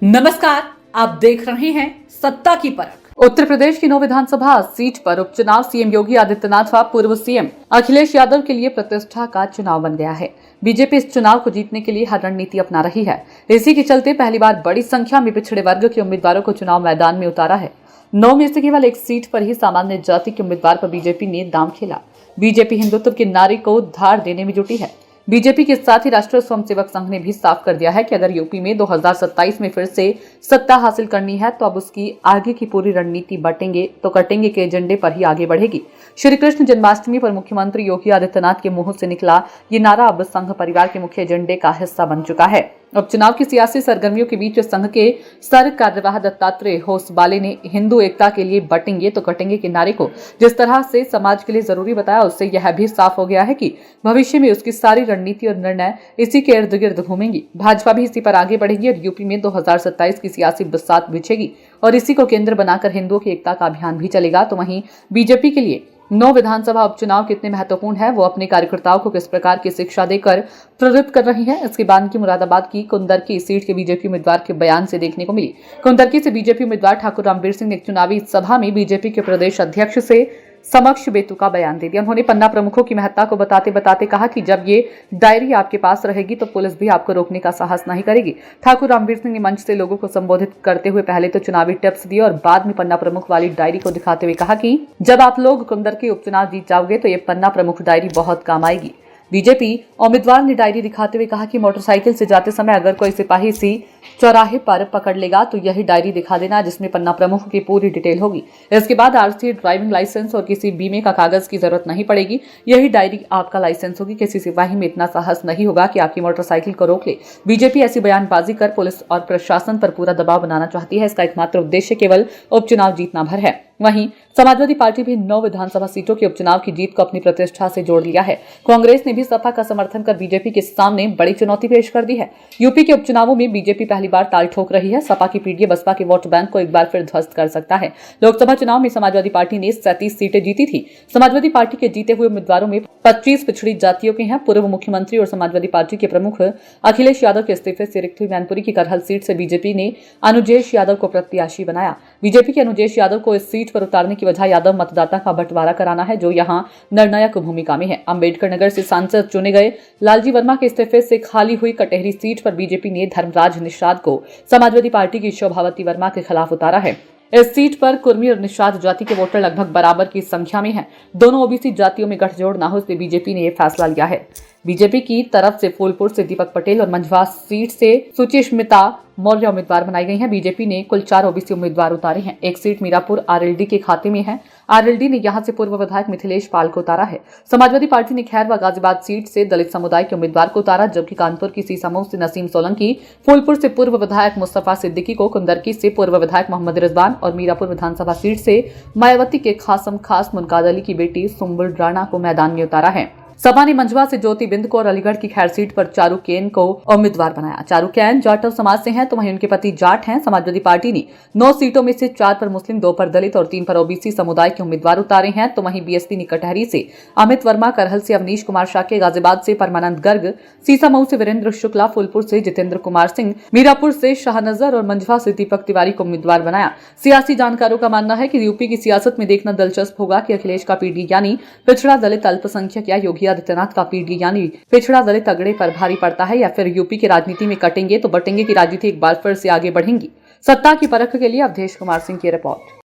नमस्कार, आप देख रहे हैं सत्ता की परख। उत्तर प्रदेश की 9 विधानसभा सीट पर उपचुनाव सीएम योगी आदित्यनाथ व पूर्व सीएम अखिलेश यादव के लिए प्रतिष्ठा का चुनाव बन गया है। बीजेपी इस चुनाव को जीतने के लिए हर रणनीति अपना रही है। इसी के चलते पहली बार बड़ी संख्या में पिछड़े वर्ग के उम्मीदवारों को चुनाव मैदान में उतारा है। 9 में से केवल एक सीट पर ही सामान्य जाति के उम्मीदवार पर बीजेपी ने दांव खेला। बीजेपी हिंदुत्व के नारे को धार देने में जुटी है। बीजेपी के साथ ही राष्ट्रीय स्वयंसेवक संघ ने भी साफ कर दिया है कि अगर यूपी में 2027 में फिर से सत्ता हासिल करनी है तो अब उसकी आगे की पूरी रणनीति बटेंगे तो कटेंगे के एजेंडे पर ही आगे बढ़ेगी। श्री कृष्ण जन्माष्टमी पर मुख्यमंत्री योगी आदित्यनाथ के मुंह से निकला ये नारा अब संघ परिवार के मुख्य एजेंडे का हिस्सा बन चुका है। उपचुनाव की सियासी सरगर्मियों के बीच संघ के सर कार्यवाह दत्तात्रेय होसबाले ने हिंदू एकता के लिए बटेंगे तो कटेंगे के नारे को जिस तरह से समाज के लिए जरूरी बताया, उससे यह भी साफ हो गया है कि भविष्य में उसकी सारी रणनीति और निर्णय इसी के इर्द गिर्द घूमेंगी। भाजपा भी इसी पर आगे बढ़ेगी और यूपी में 2027 की सियासी बरसात बिछेगी और इसी को केंद्र बनाकर हिंदुओं की एकता का अभियान भी चलेगा। तो वहीं बीजेपी के लिए 9 विधानसभा उपचुनाव कितने महत्वपूर्ण है, वो अपने कार्यकर्ताओं को किस प्रकार की शिक्षा देकर प्रेरित कर रही है, इसके बाद की मुरादाबाद की कुंदरकी सीट के बीजेपी उम्मीदवार के बयान से देखने को मिली। कुंदरकी से बीजेपी उम्मीदवार ठाकुर रामवीर सिंह ने एक चुनावी सभा में बीजेपी के प्रदेश अध्यक्ष से समक्ष बेतुका बयान दे दिया। उन्होंने पन्ना प्रमुखों की महत्ता को बताते बताते कहा कि जब ये डायरी आपके पास रहेगी तो पुलिस भी आपको रोकने का साहस नहीं करेगी। ठाकुर रामवीर सिंह ने मंच से लोगों को संबोधित करते हुए पहले तो चुनावी टिप्स दिए और बाद में पन्ना प्रमुख वाली डायरी को दिखाते हुए कहा कि जब आप लोग कुंदरकी उपचुनाव जीत जाओगे तो ये पन्ना प्रमुख डायरी बहुत काम आएगी। बीजेपी उम्मीदवार ने डायरी दिखाते हुए कहा कि मोटरसाइकिल से जाते समय अगर कोई सिपाही इसी चौराहे पर पकड़ लेगा तो यही डायरी दिखा देना जिसमें पन्ना प्रमुख की पूरी डिटेल होगी। इसके बाद आरसी, ड्राइविंग लाइसेंस और किसी बीमे का कागज की जरूरत नहीं पड़ेगी। यही डायरी आपका लाइसेंस होगी। किसी सिपाही में इतना साहस नहीं होगा कि आपकी मोटरसाइकिल को रोक ले। बीजेपी ऐसी बयानबाजी कर पुलिस और प्रशासन पर पूरा दबाव बनाना चाहती है। इसका एकमात्र उद्देश्य केवल उपचुनाव जीतना भर है। वहीं समाजवादी पार्टी भी 9 विधानसभा सीटों के उपचुनाव की जीत को अपनी प्रतिष्ठा से जोड़ लिया है। कांग्रेस ने भी सपा का समर्थन कर बीजेपी के सामने बड़ी चुनौती पेश कर दी है। यूपी के उपचुनावों में बीजेपी पहली बार ताल ठोक रही है। सपा की पीडीए बसपा के वोट बैंक को एक बार फिर ध्वस्त कर सकता है। लोकसभा चुनाव में समाजवादी पार्टी ने 37 सीटें जीती थी। समाजवादी पार्टी के जीते हुए उम्मीदवारों में 25 पिछड़ी जातियों के हैं। पूर्व मुख्यमंत्री और समाजवादी पार्टी के प्रमुख अखिलेश यादव के इस्तीफे से रिक्त हुई मैनपुरी की करहल सीट से बीजेपी ने अनुजेश यादव को प्रत्याशी बनाया। बीजेपी के अनुजेश यादव को इस सीट पर उतारने की वजह यादव मतदाता का बंटवारा कराना है, जो यहां निर्णायक भूमिका में है। अंबेडकर नगर से सांसद चुने गए लालजी वर्मा के इस्तीफे से खाली हुई कटेहरी सीट पर बीजेपी ने धर्मराज निषाद को समाजवादी पार्टी की शोभावती वर्मा के खिलाफ उतारा है। इस सीट पर कुर्मी और निषाद जाति के वोटर लगभग बराबर की संख्या में हैं। दोनों ओबीसी जातियों में गठजोड़ न हो इसलिए बीजेपी ने यह फैसला लिया है। बीजेपी की तरफ से फूलपुर से दीपक पटेल और मंझवा सीट से सुचिस्मिता मौर्य उम्मीदवार बनाई गई हैं। बीजेपी ने कुल 4 ओबीसी उम्मीदवार उतारे हैं। एक सीट मीरापुर आरएलडी के खाते में है। आरएलडी ने यहां से पूर्व विधायक मिथिलेश पाल को उतारा है। समाजवादी पार्टी ने खैर व गाजियाबाद सीट से दलित समुदाय के उम्मीदवार को उतारा, जबकि कानपुर की सीसामऊ से नसीम सोलंकी, फूलपुर से पूर्व विधायक मुस्तफा सिद्दीकी को, कुंदरकी से पूर्व विधायक मोहम्मद रिजवान और मीरापुर विधानसभा सीट से मायावती के खासम खास मुनकाद अली की बेटी सुम्बुल राणा को मैदान में उतारा है। सपा ने मंझवा से ज्योति बिंद को और अलीगढ़ की खैर सीट पर चारू कैन को उम्मीदवार बनाया। चारू कैन जाटव समाज से हैं तो वहीं उनके पति जाट हैं। समाजवादी पार्टी ने 9 सीटों में से 4 पर मुस्लिम, 2 पर दलित और 3 पर ओबीसी समुदाय के उम्मीदवार उतारे हैं। तो वहीं बीएसपी ने कटहरी से अमित वर्मा, करहल से अवनीश कुमार शाक्य, गाजियाबाद से परमानंद गर्ग, सीसामऊ से वीरेंद्र शुक्ला, फूलपुर से जितेंद्र कुमार सिंह, मीरापुर से शाहनजर और मंझवा से दीपक तिवारी को उम्मीदवार बनाया। सियासी जानकारों का मानना है कि यूपी की सियासत में देखना दिलचस्प होगा कि अखिलेश का पीडी यानी पिछड़ा दलित अल्पसंख्यक या योगी आदित्यनाथ का पीडी यानी पिछड़ा दलित तगड़े पर भारी पड़ता है या फिर यूपी की राजनीति में कटेंगे तो बटेंगे की राजनीति एक बार फिर से आगे बढ़ेंगी। सत्ता की परख के लिए अवधेश कुमार सिंह की रिपोर्ट।